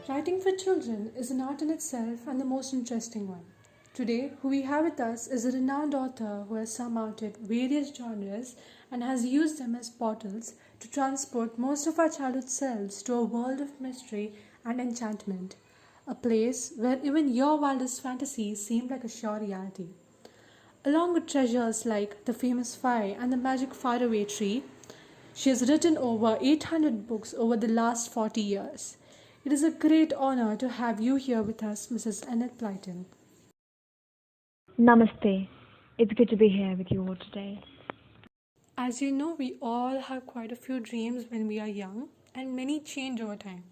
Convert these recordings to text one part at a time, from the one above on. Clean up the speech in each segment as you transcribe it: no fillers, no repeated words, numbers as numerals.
Writing for children is an art in itself and the most interesting one. Today, who we have with us is a renowned author who has surmounted various genres and has used them as portals to transport most of our childhood selves to a world of mystery and enchantment, a place where even your wildest fantasies seem like a sure reality. Along with treasures like The Famous Fire and The Magic Faraway Tree, she has written over 800 books over the last 40 years. It is a great honor to have you here with us, Mrs. Enyd Blyton. Namaste. It's good to be here with you all today. As you know, we all have quite a few dreams when we are young, and many change over time.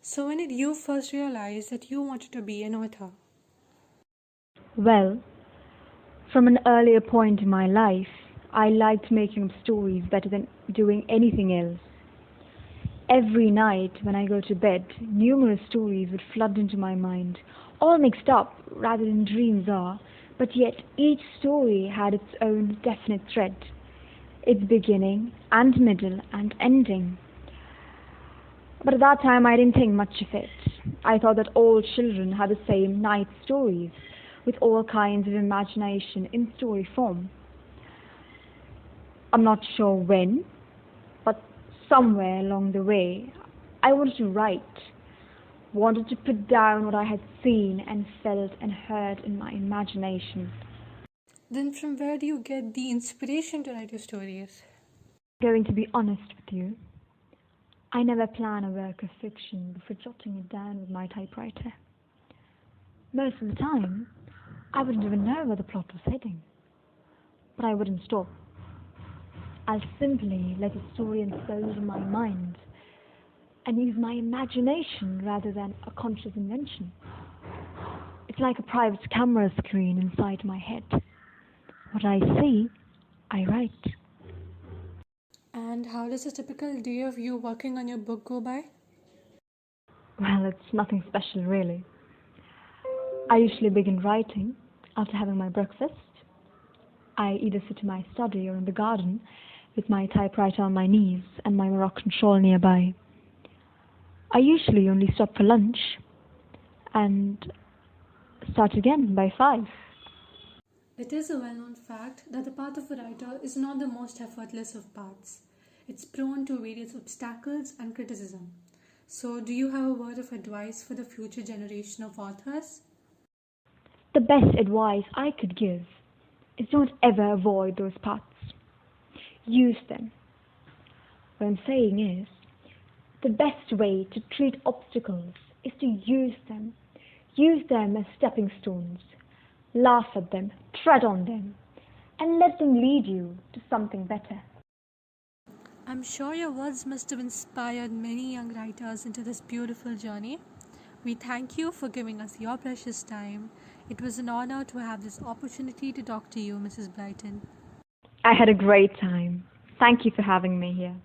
So, when did you first realize that you wanted to be an author? Well, from an earlier point in my life, I liked making up stories better than doing anything else. Every night when I go to bed, numerous stories would flood into my mind, all mixed up rather than dreams are, but yet each story had its own definite thread, its beginning and middle and ending. But at that time I didn't think much of it. I thought that all children had the same night stories, with all kinds of imagination in story form. I'm not sure when, but somewhere along the way, I wanted to write, wanted to put down what I had seen and felt and heard in my imagination. Then, from where do you get the inspiration to write your stories? Going to be honest with you, I never plan a work of fiction before jotting it down with my typewriter. Most of the time, I wouldn't even know where the plot was heading. But I wouldn't stop. I'll simply let the story unfold in my mind and use my imagination rather than a conscious invention. It's like a private camera screen inside my head. What I see, I write. And how does a typical day of you working on your book go by? Well, it's nothing special really. I usually begin writing after having my breakfast. I either sit in my study or in the garden with my typewriter on my knees and my Moroccan shawl nearby. I usually only stop for lunch and start again by 5. It is a well-known fact that the path of a writer is not the most effortless of paths. It's prone to various obstacles and criticism. So, do you have a word of advice for the future generation of authors? The best advice I could give is don't ever avoid those paths. Use them. What I'm saying is, the best way to treat obstacles is to use them. Use them as stepping stones. Laugh at them, tread on them, and let them lead you to something better. I'm sure your words must have inspired many young writers into this beautiful journey. We thank you for giving us your precious time. It was an honor to have this opportunity to talk to you, Mrs. Blyton. I had a great time. Thank you for having me here.